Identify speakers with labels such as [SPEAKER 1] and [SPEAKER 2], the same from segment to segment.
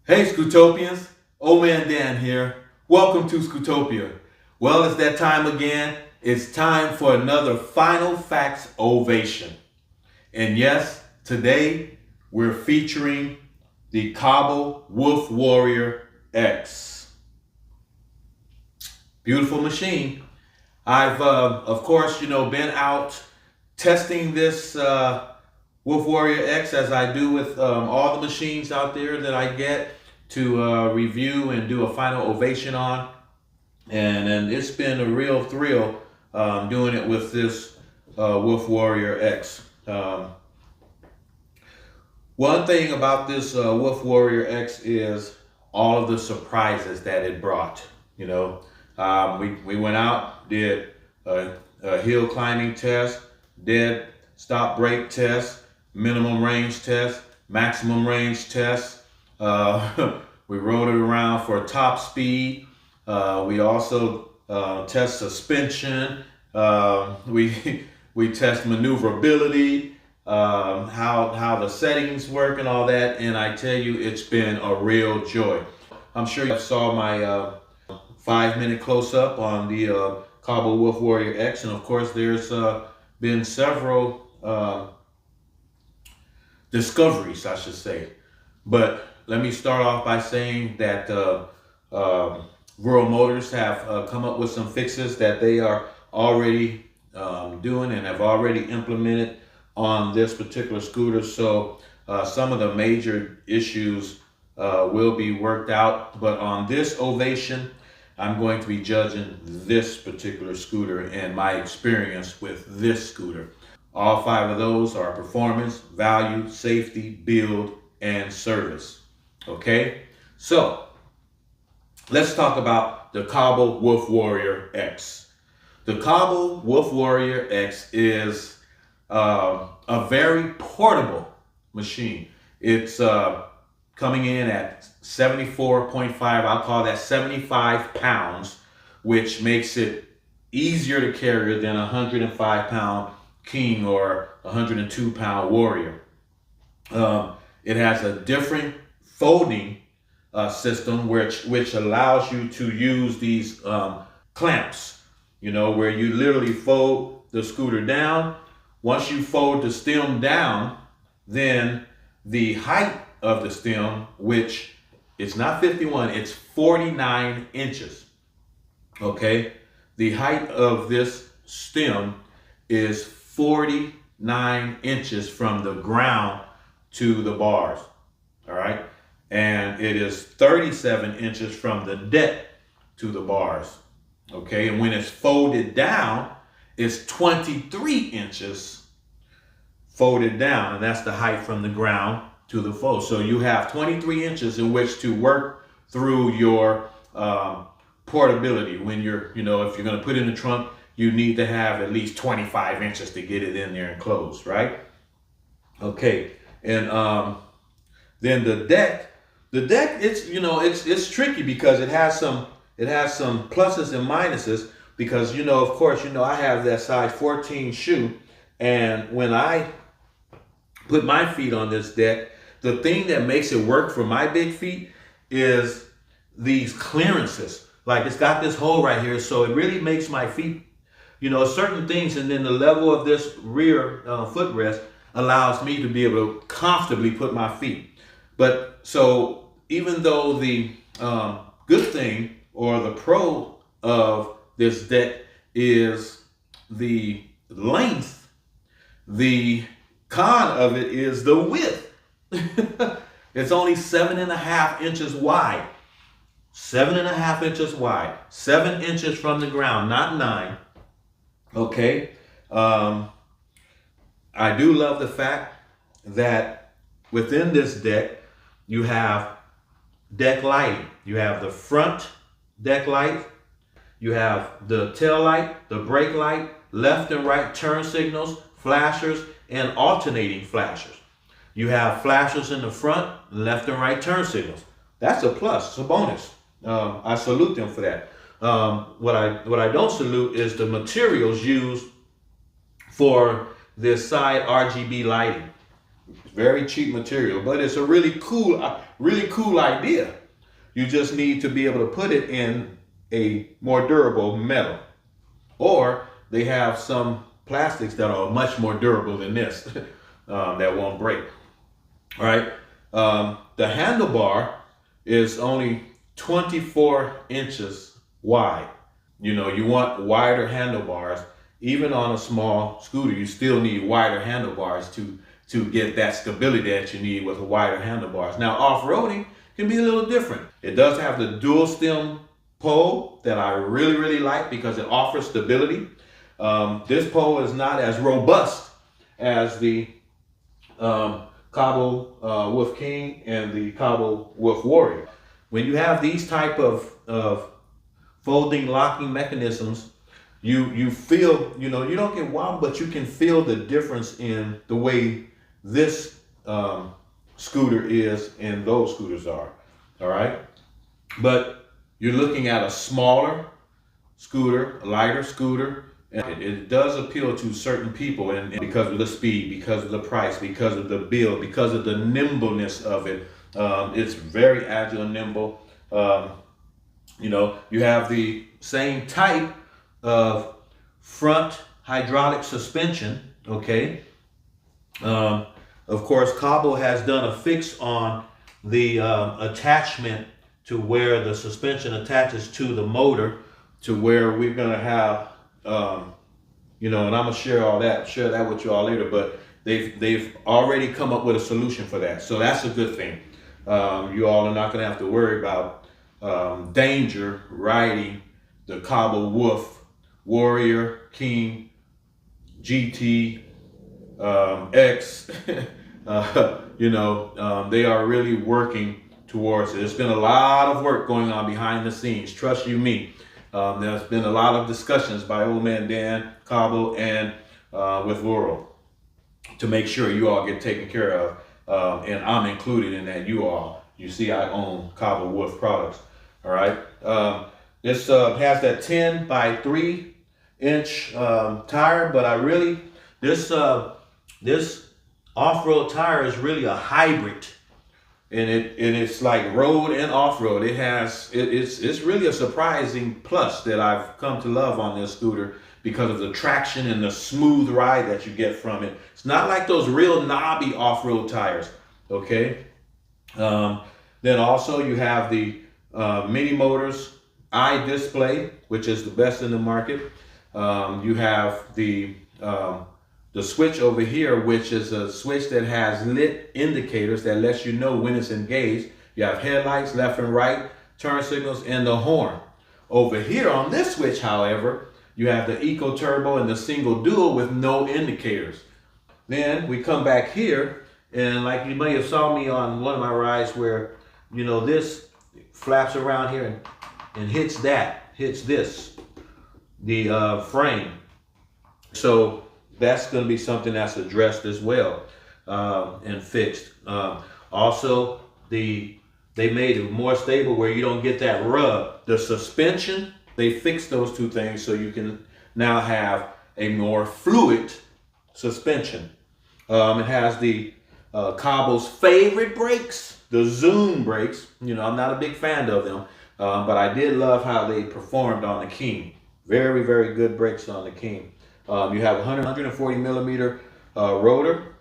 [SPEAKER 1] Hey Scootopians, Old Man Dan here. Welcome to Scootopia. Well, it's that time again. It's time for another Final Facts Ovation. And yes, today we're featuring the Kaabo Wolf Warrior X. Beautiful machine. I've, of course, been out testing this Wolf Warrior X as I do with all the machines out there that I get to review and do a final ovation on. And it's been a real thrill doing it with this Wolf Warrior X. One thing about this Wolf Warrior X is all of the surprises that it brought. We went out, did a hill climbing test, did stop brake test, minimum range test, maximum range test. We rode it around for top speed. We also test suspension. We test maneuverability, how the settings work and all that. And I tell you, it's been a real joy. I'm sure you saw my 5-minute close-up on the Kaabo Wolf Warrior X. And of course, there's been several discoveries, I should say. But let me start off by saying that Rural Motors have come up with some fixes that they are already doing and have already implemented on this particular scooter. So some of the major issues will be worked out. But on this ovation, I'm going to be judging this particular scooter and my experience with this scooter. All 5 of those are performance, value, safety, build, and service. Okay, so let's talk about the Kaabo Wolf Warrior X. The Kaabo Wolf Warrior X is a very portable machine. It's coming in at 74.5, I'll call that 75 pounds, which makes it easier to carry than a 105-pound King or 102-pound Warrior. It has a different folding system which allows you to use these clamps, where you literally fold the scooter down. Once you fold the stem down, then the height of the stem, which it's not 51, it's 49 inches. Okay, the height of this stem is 49 inches from the ground to the bars. All right, and it is 37 inches from the deck to the bars. Okay, and when it's folded down, it's 23 inches folded down, and that's the height from the ground to the fold. So you have 23 inches in which to work through your portability. When you're, if you're going to put it in the trunk, you need to have at least 25 inches to get it in there and close, right? Okay, and then the deck, it's tricky because it has some pluses and minuses because, of course, I have that size 14 shoe, and when I put my feet on this deck, the thing that makes it work for my big feet is these clearances. Like, it's got this hole right here, so it really makes my feet, certain things, and then the level of this rear footrest allows me to be able to comfortably put my feet. But so even though the good thing or the pro of this deck is the length, the con of it is the width. It's only 7.5 inches wide. 7.5 inches wide. 7 inches from the ground, not 9. Okay. I do love the fact that within this deck, you have deck lighting. You have the front deck light. You have the tail light, the brake light, left and right turn signals, flashers, and alternating flashers. You have flashers in the front, left and right turn signals. That's a plus, it's a bonus. I salute them for that. What I don't salute is the materials used for this side RGB lighting. Very cheap material, but it's a really cool idea. You just need to be able to put it in a more durable metal. Or they have some plastics that are much more durable than this that won't break. All right. The handlebar is only 24 inches wide. You know, you want wider handlebars. Even on a small scooter, you still need wider handlebars to get that stability that you need with a wider handlebars. Now, off-roading can be a little different. It does have the dual stem pole that I really like because it offers stability. This pole is not as robust as the Kaabo Wolf King and the Kaabo Wolf Warrior. When you have these type of folding locking mechanisms, you feel, you know, you don't get wobbly, but you can feel the difference in the way this scooter is and those scooters are. All right. But you're looking at a smaller scooter, a lighter scooter. And it does appeal to certain people, and because of the speed, because of the price, because of the build, because of the nimbleness of it. It's very agile and nimble. You know, you have the same type of front hydraulic suspension, okay? Of course, Kaabo has done a fix on the attachment to where the suspension attaches to the motor, to where we're gonna have, you know, and I'm gonna share that with you all later, but they've already come up with a solution for that. So that's a good thing. You all are not gonna have to worry about danger riding the Kaabo Wolf, Warrior, King, GT, X. You know, they are really working towards it. There's been a lot of work going on behind the scenes. Trust you me. There's been a lot of discussions by old man Dan, Kaabo, and with Laurel to make sure you all get taken care of. And I'm included in that. You see, I own Kaabo Wolf products. All right. This has that 10 by 3 inch tire, but this off-road tire is really a hybrid. And it's like road and off-road. It's really a surprising plus that I've come to love on this scooter because of the traction and the smooth ride that you get from it. It's not like those real knobby off-road tires, okay? Then also you have the Mini Motors iDisplay, which is the best in the market. You have the switch over here, which is a switch that has lit indicators that lets you know when it's engaged. You have headlights, left and right, turn signals, and the horn. Over here on this switch, however, you have the Eco Turbo and the single dual with no indicators. Then we come back here, and like you may have saw me on one of my rides where, you know, this flaps around here and hits this, the frame. So that's going to be something that's addressed as well and fixed. Also, they made it more stable where you don't get that rub. The suspension, they fixed those two things so you can now have a more fluid suspension. It has the Kaabo's favorite brakes, the Zoom brakes. You know, I'm not a big fan of them, but I did love how they performed on the King. Very good brakes on the King. You have 140 millimeter rotor,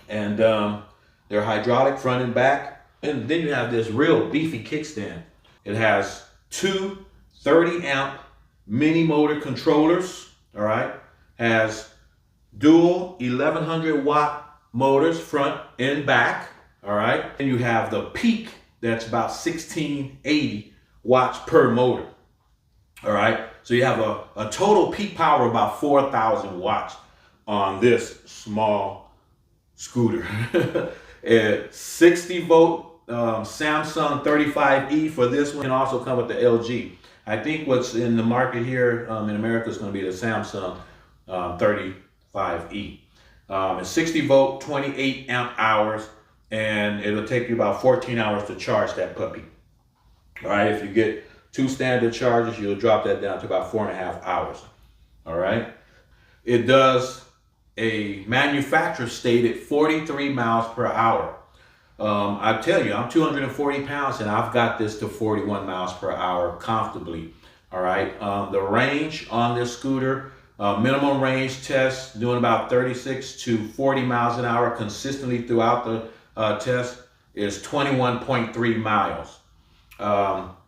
[SPEAKER 1] and they're hydraulic front and back. And then you have this real beefy kickstand. It has two 30 amp mini motor controllers, all right? Has dual 1100 watt motors front and back, all right? And you have the peak that's about 1680 watts per motor, all right? So you have a total peak power of about 4,000 watts on this small scooter. A 60 volt Samsung 35E for this one, can also come with the LG. I think what's in the market here in America is going to be the Samsung 35E. It's 60 volt, 28 amp hours, and it'll take you about 14 hours to charge that puppy. All right, if you get 2 standard charges, you'll drop that down to about 4.5 hours. All right. It does a manufacturer stated 43 miles per hour. I tell you, I'm 240 pounds and I've got this to 41 miles per hour comfortably. All right. The range on this scooter, minimum range test, doing about 36 to 40 miles an hour consistently throughout the test is 21.3 miles.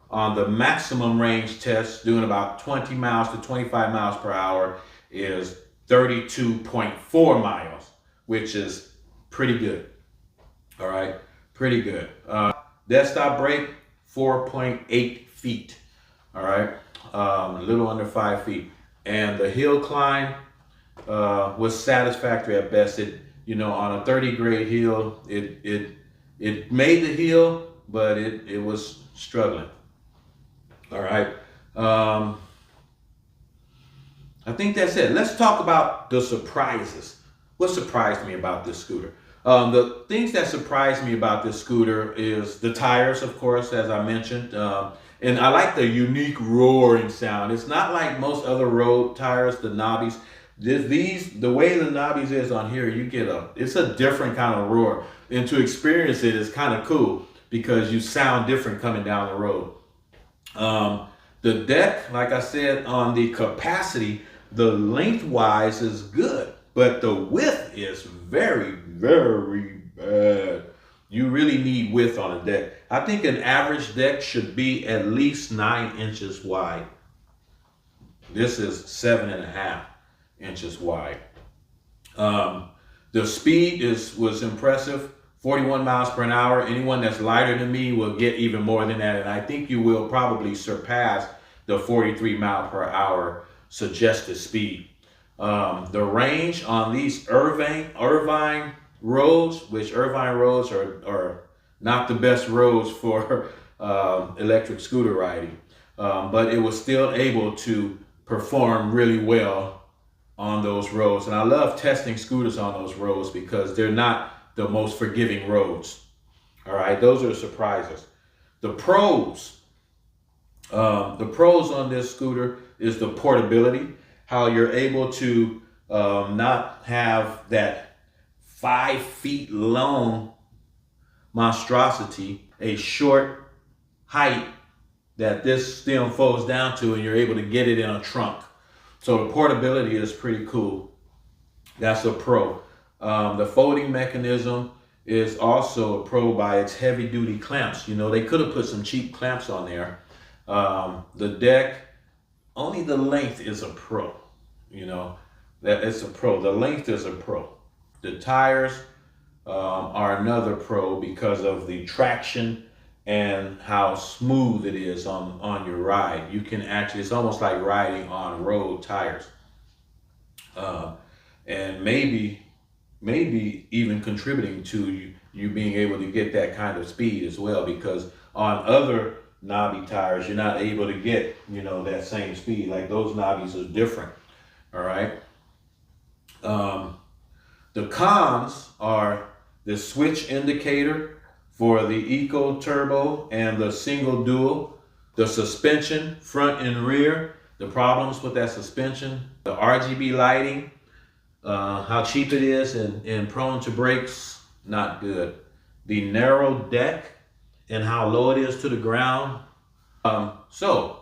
[SPEAKER 1] On the maximum range test, doing about 20 miles to 25 miles per hour is 32.4 miles, which is pretty good. All right, pretty good. Desktop brake, 4.8 feet. All right, a little under 5 feet. And the hill climb was satisfactory at best. It, on a 30 grade hill, it made the hill, but it was struggling. All right. I think that's it. Let's talk about the surprises. What surprised me about this scooter? The things that surprised me about this scooter is the tires, of course, as I mentioned. And I like the unique roaring sound. It's not like most other road tires, the knobbies. The way the knobbies is on here, it's a different kind of roar. And to experience it is kind of cool because you sound different coming down the road. The deck, like I said, on the capacity, the lengthwise is good, but the width is very, very bad. You really need width on a deck. I think an average deck should be at least 9 inches wide. This is 7.5 inches wide. The speed was impressive. 41 miles per hour. Anyone that's lighter than me will get even more than that. And I think you will probably surpass the 43 mile per hour suggested speed. The range on these Irvine roads, which Irvine roads are not the best roads for electric scooter riding, but it was still able to perform really well on those roads. And I love testing scooters on those roads because they're not the most forgiving roads. All right, those are the surprises. The pros on this scooter is the portability, how you're able to not have that 5 feet long monstrosity, a short height that this stem folds down to, and you're able to get it in a trunk. So the portability is pretty cool. That's a pro. The folding mechanism is also a pro by its heavy duty clamps. They could have put some cheap clamps on there. The deck, only the length is a pro. That it's a pro. The length is a pro. The tires are another pro because of the traction and how smooth it is on your ride. You can actually, it's almost like riding on road tires. And maybe even contributing to you being able to get that kind of speed as well, because on other knobby tires, you're not able to get, that same speed. Like those knobbies are different. All right. The cons are the switch indicator for the Eco Turbo and the single dual, the suspension front and rear, the problems with that suspension, the RGB lighting, how cheap it is and prone to breaks, not good. The narrow deck and how low it is to the ground. So,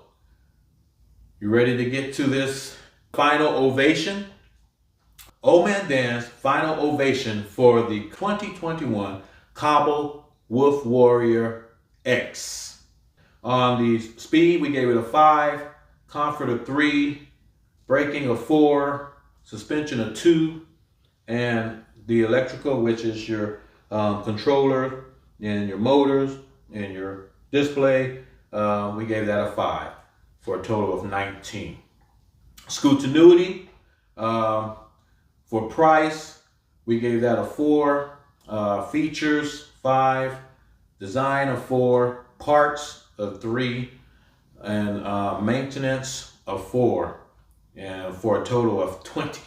[SPEAKER 1] you ready to get to this final ovation? Old Man Dan's final ovation for the 2021 Kaabo Wolf Warrior X. On the speed, we gave it a 5, comfort a 3, braking a 4, suspension a 2, and the electrical, which is your controller and your motors and your display, we gave that a 5 for a total of 19. Scootenuity, for price, we gave that a 4. Features, 5. Design, a 4. Parts, a 3. And maintenance, a 4. And for a total of 20.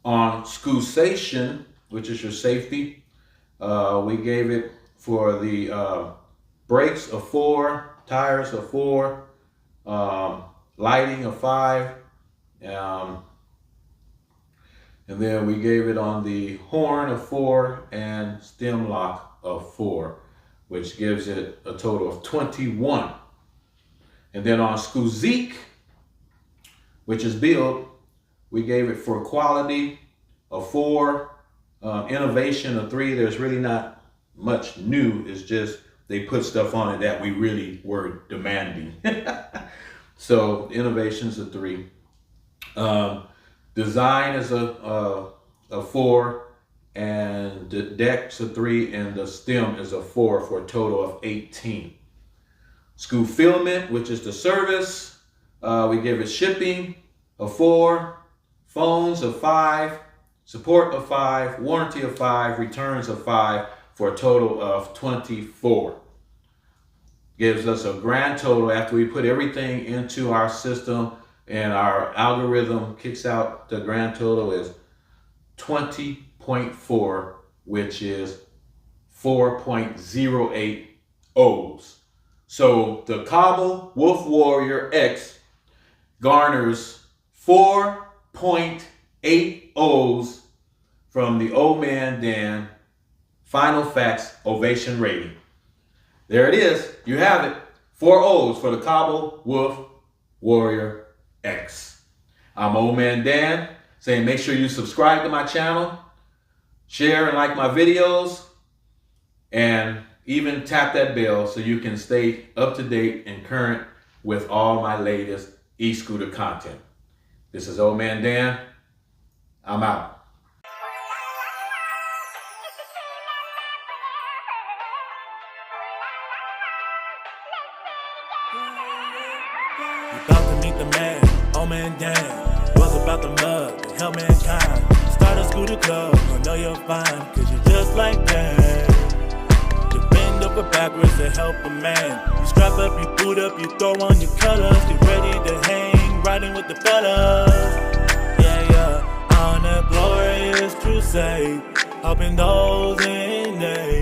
[SPEAKER 1] On Scoosation, which is your safety, we gave it for the brakes a 4, tires a 4, lighting a 5, And then we gave it on the horn of 4 and stem lock of 4, which gives it a total of 21. And then on Skuzik, which is build, we gave it for quality a 4, innovation a 3. There's really not much new. It's just they put stuff on it that we really were demanding. So innovation's a 3. Design is a 4, and the deck's a 3, and the stem is a 4 for a total of 18. Fulfillment, which is the service, we give it shipping a 4, phones a 5, support a 5, warranty a 5, returns a 5 for a total of 24. Gives us a grand total after we put everything into our system and our algorithm kicks out. The grand total is 20.4, which is 4.08 O's. So the Kaabo Wolf Warrior X garners 4.8 O's from the Old Man Dan Final Facts OHvation rating. There it is. You have it. 4 O's for the Kaabo Wolf Warrior X. I'm Old Man Dan saying make sure you subscribe to my channel, share and like my videos, and even tap that bell so you can stay up to date and current with all my latest e-scooter content. This is Old Man Dan. I'm out.
[SPEAKER 2] About to meet the man, Old Man Dan. Was about the mug to help mankind. Start a scooter club, I know you're fine, cause you're just like that. You bend over backwards to help a man. You strap up, you boot up, you throw on your colors. Get ready to hang, riding with the fellas. Yeah, on a glorious crusade, helping those in need.